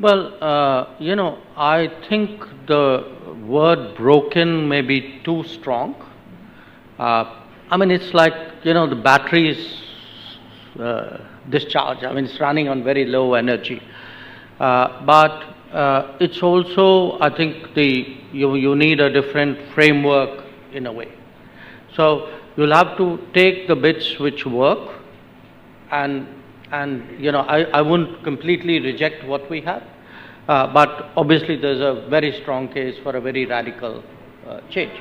I think the word broken may be too strong. It's like, the battery's discharge. It's running on very low energy. But it's also, I think, you need a different framework in a way. So you'll have to take the bits which work, and I wouldn't completely reject what we have, but obviously there's a very strong case for a very radical change.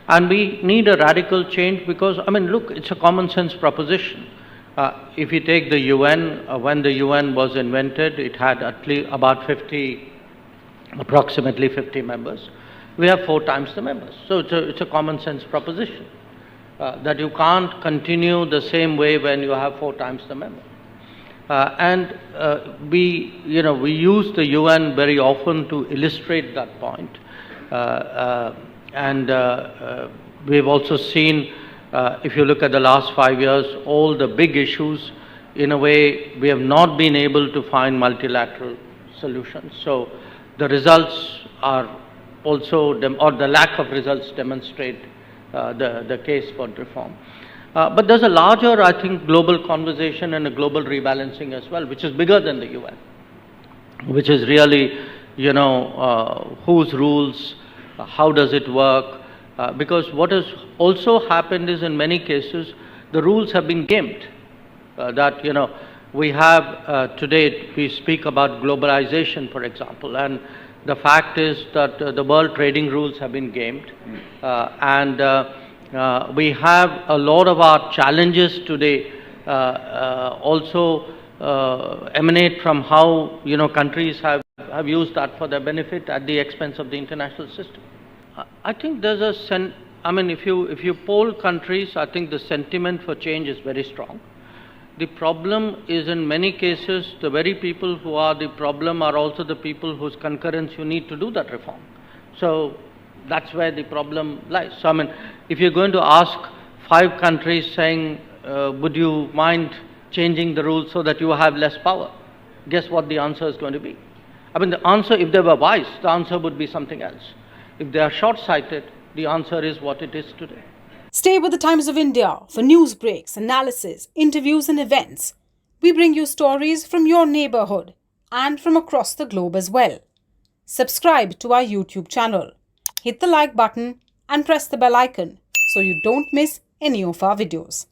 And we need a radical change because, look, it's a common sense proposition. If you take the UN, when the UN was invented, it had at least approximately 50 members. We have 4 times the members. So it's a common sense proposition that you can't continue the same way when you have 4 times the members. We use the UN very often to illustrate that point. We've also seen, if you look at the last 5 years, all the big issues, in a way, we have not been able to find multilateral solutions. So the results are also, or the lack of results demonstrate the case for reform. But there's a larger, I think, global conversation and a global rebalancing as well, which is bigger than the UN, which is really, whose rules, how does it work? Because what has also happened is, in many cases, the rules have been gamed. We have today, we speak about globalization, for example, and the fact is that the world trading rules have been gamed. We have a lot of our challenges today also emanate from how countries have used that for their benefit at the expense of the international system. I think there's if you poll countries, I think the sentiment for change is very strong. The problem is, in many cases, the very people who are the problem are also the people whose concurrence you need to do that reform. So that's where the problem lies. So if you're going to ask 5 countries saying, would you mind changing the rules so that you have less power? Guess what the answer is going to be? The answer, if they were wise, the answer would be something else. If they are short-sighted, the answer is what it is today. Stay with the Times of India for news breaks, analysis, interviews and events. We bring you stories from your neighborhood and from across the globe as well. Subscribe to our YouTube channel. Hit the like button and press the bell icon so you don't miss any of our videos.